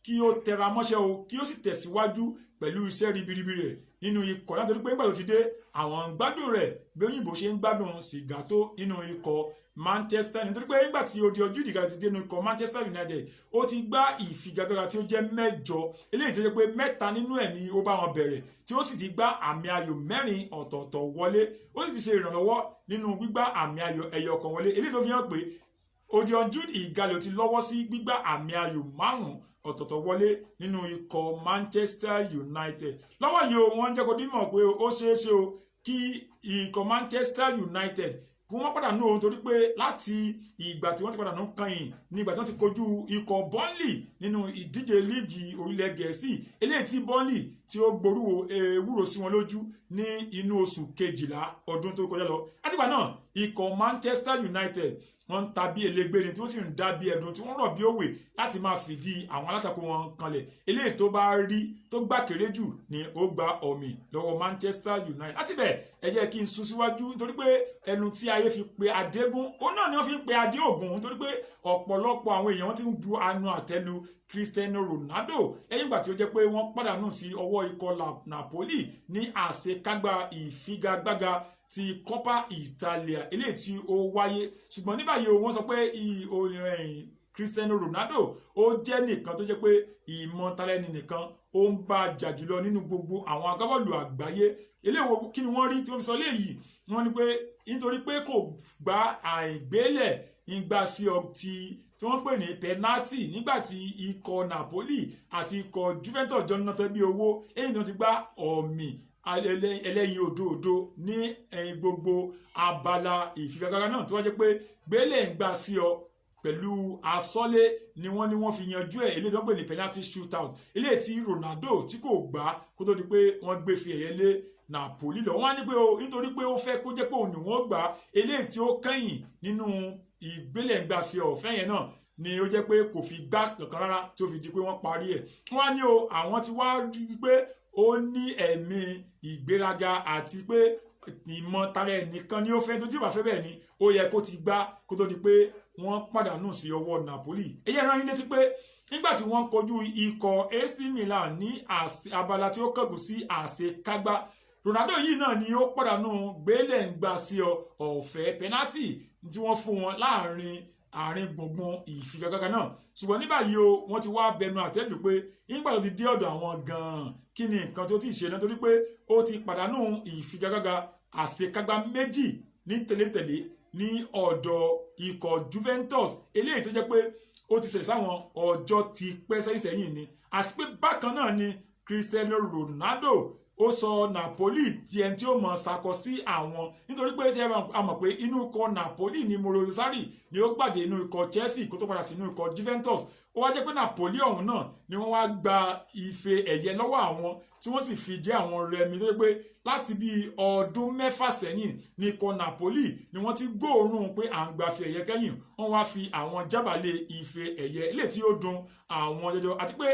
S2: kí ó tẹra mọ́ṣẹ́ o kí ó sì tẹ̀síwájú pẹ̀lú iṣẹ́ ribiribi rẹ̀ nínú ikọ̀ láti rí pé nígbà tó ti dé àwọn ń gbádùn rẹ̀ bí òyìnbó ṣe ń gbádùn sìgá tó nínú ikọ̀ Manchester nítorí pé nígbà tí Odion Jude Igalo ti dé nínú ikọ̀ Manchester United ó ti gbá ìfigagbága tí ó jẹ́ 8 eléyìí tó jẹ́ pé 3 nínú ẹ̀ ni ó bá wọn bẹ̀rẹ̀ tí ó sì ti gbá àmì ayò 4 ọ̀tọ̀ọ̀tọ̀ wọlé ó sì ti ṣe ìrànlọ́wọ́ nínú gbígbá àmì ayò ẹyọ kan wọlé eléyìí tó fi hàn pé Odion Jude Igalo ti lọ́wọ́ sí gbígbá àmì ayò 5 ọ̀tọ̀ọ̀tọ̀ wọlé nínú ikọ̀ Manchester United lọ́wọ́ yìí wọ́n jẹ́ kó dímọ̀ pé ó ṣeéṣe o kí ikọ̀ Manchester United kí wọ́n padà nù ohun torí pé láti ìgbà tí wọ́n ti padà nù kàn-ín ní ìgbà tí wọ́n ti kojú ikọ̀ Burnley nínú ìdíje líìgì orílẹ̀ Gẹ̀ẹ́sì eléyìí tí Burnley tí ó gborúwo ewúro sí wọn lójú ní inú oṣù kejìlá ọdún tó kọjá lọ látìgbà náà ikọ̀ Manchester United wọ́n ń ta bí elégbé ni tí wọ́n sì ń dá bí ẹdun tí wọ́n rọ̀ bí òwe láti máa fìdí àwọn alátakò wọn kanlẹ̀ eléyìí tó bá rí tó gbà kéré jù ni ó gba ọ̀mì lọ́wọ́ Manchester United láti bẹ̀ ẹ jẹ́ kí n sún síwájú nítorí pé ẹnu tí ayé fi pe adégún òun náà ni wọ́n fi ń pe adé ògùn nítorí pé ọ̀pọ̀lọpọ̀ àwọn èèyàn wọ́n ti ń bu anu àtẹ́lu Cristiano Ronaldo lẹ́yìn ìgbà tí ó jẹ́ pé wọ́n pàdánù sí ọwọ́ ikọ̀ Napoli ní àṣekágbá ìfigagbága ti Coppa Italia eléyìí tí ó wáyé ṣùgbọ́n ní báyìí wọ́n sọ pé Cristiano Ronaldo ó jẹ́ nìkan tó jẹ́ pé ìmọ̀tara ẹni nìkan ó ń bá jà jùlọ nínú gbogbo àwọn agbábọ́ọ̀lù àgbáyé eléwo kí ni wọ́n rí tí wọ́n fi sọ léyìí wọ́n ní pé nítorí pé kò gba àìgbélẹ̀ ìgbà sí ọtí tí wọ́n pè ní penalty nígbà tí ikọ̀ Napoli àti ikọ̀ Juventus jọ náà tẹ́ bí owó lẹ́yìn tí wọ́n ti gbá ọ̀mì ẹlẹ́yin òdòdó ní gbogbo abala ìfigagbága náà tó wá jẹ́ pé gbélé ń gbà sí ọ pẹ̀lú asọ́lé ni wọ́n fi yanjú ẹ̀ eléyìí tó ń pè ní penalty shootout eléyìí tí Ronaldo tí kò gbá kó tó di pé wọ́n gbé fi ẹ̀yẹ lé Napoli lọ wọ́n á ní pé nítorí pé ó fẹ́ kó jẹ́ pé òun ni wọ́n gbà eléyìí tí ó kẹ́yìn nínú ìgbélé ń gbà sí ọ̀fẹ́ yẹn náà ni ó jẹ́ pé kò fi gbá kankan rárá tí ó fi di pé wọ́n parí ẹ̀ wọ́n á ní àwọn ti wá rí pé ó ní ẹ̀mí ìgbéraga àti pé ìmọ̀tara ẹnìkan ni ó fẹ́ tó tí ò bá fẹ́ bẹ́ẹ̀ ni ó yẹ kó ti gbá kó tó di pé wọ́n pàdánù sí ọwọ́ Napoli èyí ẹ̀rọ yín létí pé nígbà tí wọ́n kojú ikọ̀ AC Milan ní abala tí ó kẹ́gùn sí àṣekágbá Ronaldo yìí náà ni ó pàdánù gbélé ń gbà sí ọ̀fẹ́ penalty tí wọ́n fún wọn àárín gbùngbùn ìfigagbága náà ṣùgbọ́n ní báyìí wọ́n ti wá bẹnu àtẹ́lù pé nígbà tó ti dé ọ̀dọ̀ àwọn gan-an kí ni nǹkan tó ti ṣe náà torí pé ó ti pàdánù ìfigagbága àṣekágbá 2 ní tẹ̀léńtẹ̀lé ní ọ̀dọ̀ ikọ̀ Juventus eléyìí tó jẹ́ pé ó ti ṣẹlẹ̀ sáwọn ọjọ́ ti pẹ́ sẹ́yìn ni àti pé bákan náà ni Cristiano Ronaldo ó sọ Napoli di ẹni tí ó mọ̀ ṣàkọ sí àwọn nítorí pé a mọ̀ pé inú ikọ̀ Napoli ni Maurizio Sarri ni ó gbàdé inú ikọ̀ Chelsea kó tó padà sí inú ikọ̀ Juventus ó wá jẹ́ pé Napoli ọ̀hún náà ni wọ́n wá gba ife ẹ̀yẹ lọ́wọ́ àwọn tí wọ́n sì fi jẹ́ àwọn rẹmi tó pé láti bí ọdún 6 sẹ́yìn ní ikọ̀ Napoli ni wọ́n ti gbóòórùn pé à ń gba ife ẹ̀yẹ kẹ́yìn wọ́n wá fi àwọn jábàlẹ̀ ife ẹ̀yẹ ilé tí ó dùn àwọn jọjọ àti pé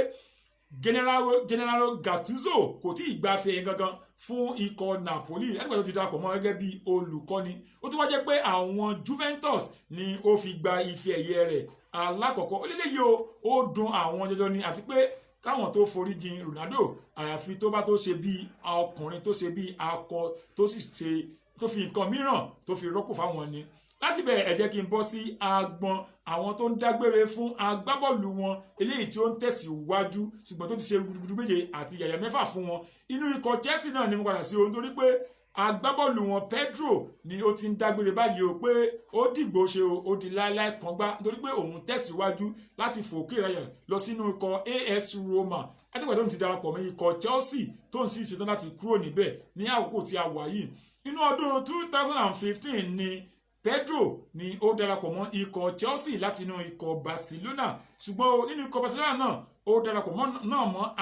S2: Gennaro Gattuso kò tí ì gba ife gangan fún ikọ̀ Napoli láti gbà tó ti darapọ̀ mọ́ gẹ́gẹ́ bí olùkọ́ni. Ó tún wá jẹ́ pé àwọn Juventus ni ó fi gba ife ẹ̀yẹ rẹ̀ alákọ̀ọ́kọ́. Ó lélẹ́yìí ó dùn àwọn jọjọ ni, àti pé káwọn tó foríjìn Ronaldo àyàfi tó bá tó ṣe bí ọkùnrin tó ṣe bí akọ tó sì ṣe tó fi nǹkan mìíràn tó fi rọ́pò fáwọn ni. Láti bẹ̀rẹ̀ ẹ jẹ́ kí n bọ́ sí agbọn àwọn tó ń dágbére fún agbábọ́ọ̀lù wọn eléyìí tí ó ń tẹ̀síwájú ṣùgbọ́n tó ti ṣe gudugudu méje àti yàyà mẹ́fà fún wọn. Inú ikọ̀ Chelsea náà ni mo padà sí ohun torí pé agbábọ́ọ̀lù wọn Pedro ni ó ti ń dágbére báyìí o pé ó dìgbò ṣe ó di láéláé kan gbá nítorí pé òun tẹ̀síwájú láti fòkè ráyà lọ sínú ikọ̀ AS Roma látìgbà tó ń ti darapọ̀ mọ́ ikọ̀ Chelsea tó ń sì ṣetán láti kúrò níbẹ̀ ní àkókò tí a wà yìí. Inú ọdún 2015 ni Pedro ni ó darapọ̀ mọ́ ikọ̀ Chelsea láti inú ikọ̀ Barcelona ṣùgbọ́n nínú ikọ̀ Barcelona náà ó darapọ̀ mọ́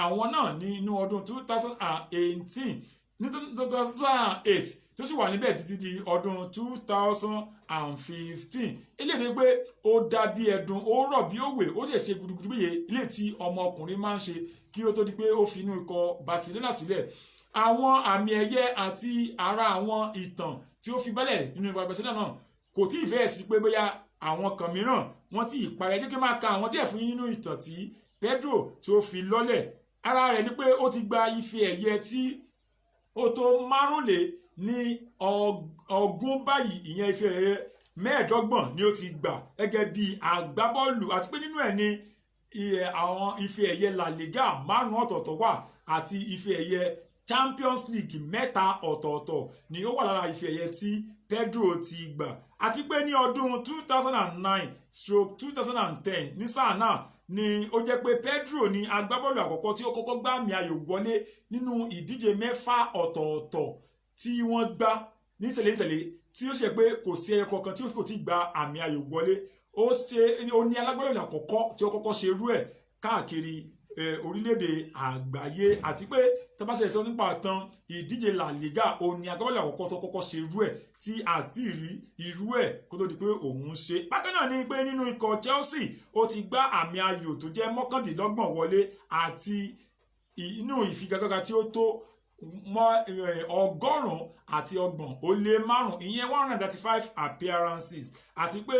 S2: àwọn náà ní inú ọdún 2018 ní 2008 tó sì wà níbẹ̀ títí di ọdún 2015 eléyìí pé ó dá bí ẹdun ó rọ̀ bí òwe ó lè ṣe gudugudu bíye ilé tí ọmọkùnrin máa ń ṣe kí ó tó di pé ó fi inú ikọ̀ Barcelona sílẹ̀. Àwọn àmì ẹ̀yẹ àti ara àwọn ìtàn tí ó fi bẹ́lẹ̀ nínú ikọ̀ Barcelona náà kò tí ì fẹ́ sí pé bóyá àwọn kan mìíràn wọ́n ti ìparẹ́ jẹ́ kí máa ka àwọn díẹ̀ fún nínú ìtàn tí Pedro tí ó fi lọ́lẹ̀. Ara rẹ̀ ni pé ó ti gba ife ẹ̀yẹ tí ó tó márùnlé ní ogún báyìí, ìyẹn ife ẹ̀yẹ 25 ni ó ti gbà gẹ́gẹ́ bí agbábọ́ọ̀lù, àti pé nínú ẹ̀ ni àwọn ife ẹ̀yẹ La Liga 5 ọ̀tọ̀ọ̀tọ̀ wà àti ife ẹ̀yẹ Champions League 3 ọ̀tọ̀ọ̀tọ̀ ni ó wà lára ife ẹ̀yẹ tí Pedro ti gbà. Àti pé ní ọdún 2009/2010 ní sáà náà ni ó jẹ́ pé Pedro ni agbábọ́ọ̀lù àkọ́kọ́ tí ó kọ́kọ́ gbá àmì ayò wọlé nínú ìdíje 6 ọ̀tọ̀ọ̀tọ̀ tí wọ́n gbá ní tẹ̀léńtẹ̀lé, tí ó ṣe pé kò sí ẹyọ kankan tí ó kò tí gba àmì ayò wọlé. Ó ní agbábọ́ọ̀lù àkọ́kọ́ tí ó kọ́kọ́ ṣe irú ẹ̀ káàkiri orílẹ̀-èdè àgbáyé. Àti pé tọ́básẹ̀ sọ nípa tán ìdíje La Liga ó ní agbábọ́ọ̀lù àkọ́kọ́ tó kọ́kọ́ ṣe irú ẹ̀ tí a sì rí irú ẹ̀ kó tó di pé òun ṣe. Bákan náà ni pé nínú ikọ̀ Chelsea ó ti gbá àmì ayò tó jẹ́ 29 wọlé àti inú ìfigagbága tí ó tó 130 ìyẹn 135 appearances. Àti pé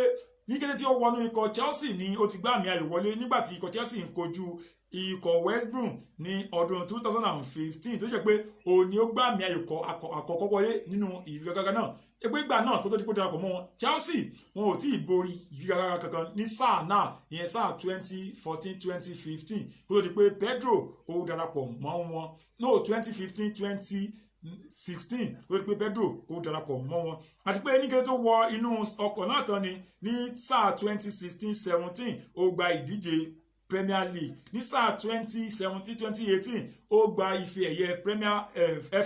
S2: ní kété tí ó wọnú ikọ̀ Chelsea ni ó ti gbá àmì ayò wọlé nígbà tí ikọ̀ Chelsea ń kojú ikọ̀ West Brom ní ọdún 2015 tó jẹ́ pé òun ni ó gbá àmì ayò àkọ́kọ́ wọlé nínú ìfigagbága náà. Ẹgbẹ́ ìgbà náà kó tó di pé darapọ̀ mọ́ wọn Chelsea wọn ò tí ì borí ìfigagbága kankan ní sáà náà, ìyẹn sáà 2014-2015 kó tó di pé Pedro ó darapọ̀ mọ́ wọn 2015-2016 kó tó di pé Pedro ó darapọ̀ mọ́ wọn. Àti pé ní kété tó wọ inú ọkọ̀ náà tán ni ní sáà 2016-17 ó gba ìdíje Premier League. Ní sáà 2017-2018 ó gba ife ẹ̀yẹ Premier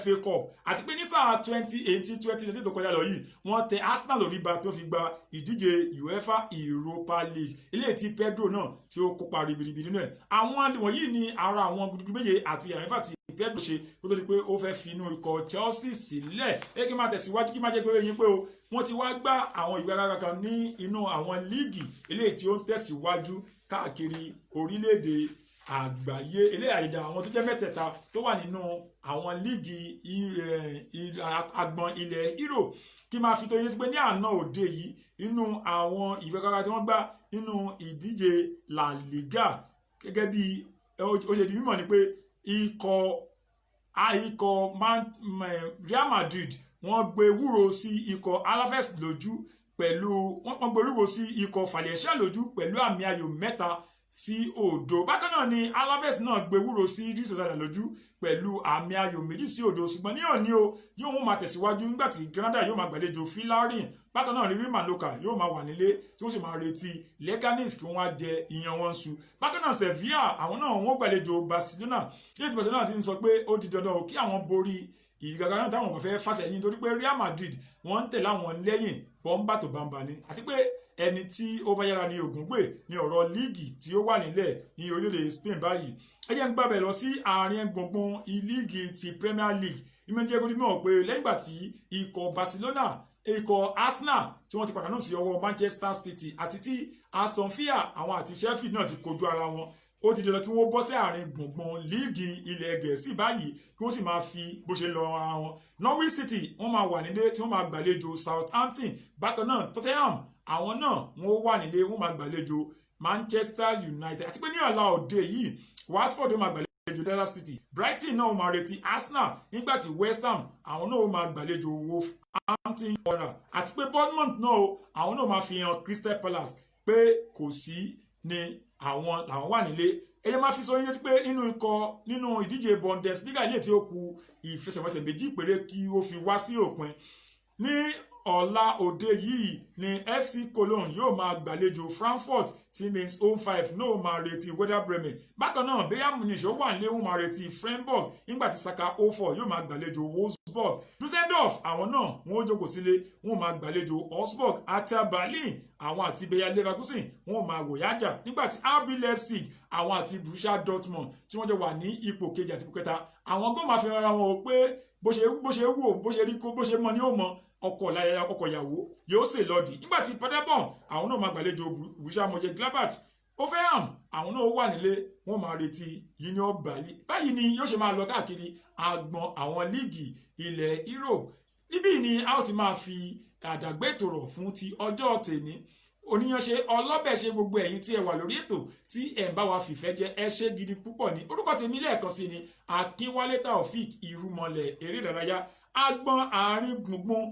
S2: FA Cup. Àti pé ní sáà 2018-2019 tó kọjá lọ yìí wọ́n tẹ Arsenal lórí ba tí ó fi gba ìdíje UEFA Europa League eléyìí tí Pedro náà tí ó kópa ribiribi nínú ẹ̀. Àwọn wọ̀nyí ni ara àwọn gudugudu méje àti àyànfà tí Pedro ṣe kó tó di pé ó fẹ́ fi inú ikọ̀ Chelsea sílẹ̀. Ẹ kí n máa tẹ̀síwájú kí n máa jẹ́ pé yín pé o wọ́n ti wá gbá àwọn ìgbéraga kan ní inú àwọn líìgì eléyìí tí ó ń tẹ̀síwájú káàkiri orílẹ̀-èdè àgbáyé. Eléyìí àyíjà àwọn tó jẹ́ mẹ́tẹ̀ẹ̀ta tó wà nínú àwọn líìgì agbọn ilẹ̀ Europe. Kí máa fi tó yín pé ní àná òde yìí nínú àwọn ìgbéraga tí wọ́n gbá nínú ìdíje La Liga gẹ́gẹ́ bí ó ṣe di mímọ̀ ni pé ikọ̀ Real Madrid wọ́n gbé wúro sí ikọ̀ Alaves lójú pẹ̀lú wọ́n gbé wúro sí ikọ̀ Valencia lójú pẹ̀lú àmì ayò 3-0. Bákan náà ni Alaves náà gbé wúro sí Real Sociedad lójú pẹ̀lú àmì ayò 2-0. Ṣùgbọ́n ní òní o yóò máa tẹ̀síwájú nígbà tí Granada yóò máa gbàlejò Villarreal. Bákan náà ni Real Mallorca yóò máa wà nílé tí wọ́n sì máa retí Leganés kí wọ́n á jẹ ìyàn wọn su. Bákan náà Sevilla àwọn náà wọ́n gbàlejò Barcelona. Ilé tí Barcelona ti ń sọ pé ó di dandan o kí àwọn borí ìgbàgbọ́ náà táwọn kò fẹ́ fàṣẹyìn torí pé Real Madrid wọ́n ń tẹ̀lé àwọn lẹ́yìn bọ́ńbà tó bá ń bani. Àti pé ẹni tí ó bá yára ní ògùn gbè ní ọ̀rọ̀ líìgì tí ó wà nílẹ̀ ní orílẹ̀-èdè Spain báyìí. Ẹ jẹ́ ń gbàbẹ̀ lọ sí àárín gbùngbùn líìgì ti Premier League. Ìmọ̀jẹ́ kó dimọ̀ pé lẹ́yìn ìgbà tí ikọ̀ Barcelona ikọ̀ Arsenal tí wọ́n ti pàdánù sí ọwọ́ Manchester City àti tí Aston Villa àwọn àti Sheffield náà ti kojú ara wọn ó ti dandan kí wọ́n bọ́ sí àárín gbùngbùn líìgì ilẹ̀ Gẹ̀ẹ́sì báyìí kí wọ́n sì máa fi bó ṣe lọ ara wọn. Norwich City wọ́n máa wà nílé tí wọ́n máa gbàlejò Southampton. Bákan náà Tottenham àwọn náà wọ́n wà nílé wọ́n máa gbàlejò Manchester United. Àti pé ní ọ̀la òde yìí Watford ó máa gbàlejò Leicester City. Brighton náà ó máa retí Arsenal nígbà tí West Ham àwọn náà ó máa gbàlejò Wolverhampton Wanderers. Àti pé Bournemouth náà àwọn náà máa fi hàn Crystal Palace pé kò sí ní àwọn làwọn wà nílé. Ẹyẹ máa fi sọ yín létí pé nínú ìdíje Bundesliga ilé tí ó kù ìfẹsẹ̀wọnsẹ̀ méjì péré kí ó fi wá sí òpin. Ní ọ̀la òde yìí ni FC Cologne yóò máa gbàlejò Frankfurt tí means home 5 náà máa retí Werder Bremen. Bákan náà Bayern Munich ó wà nílé wọn máa retí Freiburg nígbà tí Schalke 04 yóò máa gbàlejò Wolfsburg. Düsseldorf àwọn náà wọn ó jókòó sílé wọn máa gbàlejò Augsburg. Hertha Berlin àwọn àti Bayer Leverkusen wọn máa wòyájà nígbà tí RB Leipzig àwọn àti Borussia Dortmund tí wọ́n jọ wà ní ipò kejì àti ipò kẹta àwọn gómà fi rárá wọn o pé bó ṣe wò bó ṣe rí kó bó ṣe mọ ní ó mọ ọkọ ìyàwó yóò ṣe lọ́ọ̀dì nígbà tí Paderborn àwọn náà máa gbàlejò Borussia Mönchengladbach. Hoffenheim àwọn náà wà nílé wọn máa retí Union Berlin. Báyìí ni yóò ṣe máa lọ káàkiri agbọn àwọn líìgì ilẹ̀ Europe. Níbí ni a ó ti máa fi àdàgbé ètò rọ̀ fún ti ọjọ́ tèní. Oníyanṣe ọlọ́bẹ̀ ṣe gbogbo ẹ̀yin tí ẹ wà lórí ètò tí ẹ ń bá wa fìfẹ́ jẹ́ ẹ ṣé gidi púpọ̀ ní orúkọ tèmi lẹ́ẹ̀kan sí ni Akínwálé Taofik Irúmọlẹ̀ eré ìdárayá agbọn àárín gbùngbùn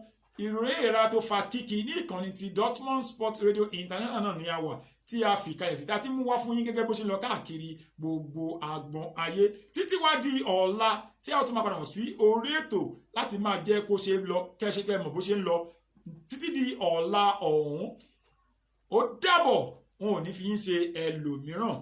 S2: ìròyìn ìrora tó fa kíkì ní ìkànnì ti Dortmund Sport Radio International náà ní àwà tí a fi kalẹ̀ sí ta tí mú wá fún yín gẹ́gẹ́ bó ṣe lọ káàkiri gbogbo agbọn ayé títí wá di ọ̀la tí a tún máa padà sí orí ètò láti máa jẹ́ kó ṣe lọ kẹ́ṣẹ́kẹ́ mọ̀ bó ṣe ń lọ títí di ọ̀la ọ̀hún ó dàbọ̀ wọn ò ní fi yín ṣe ẹlòmíràn.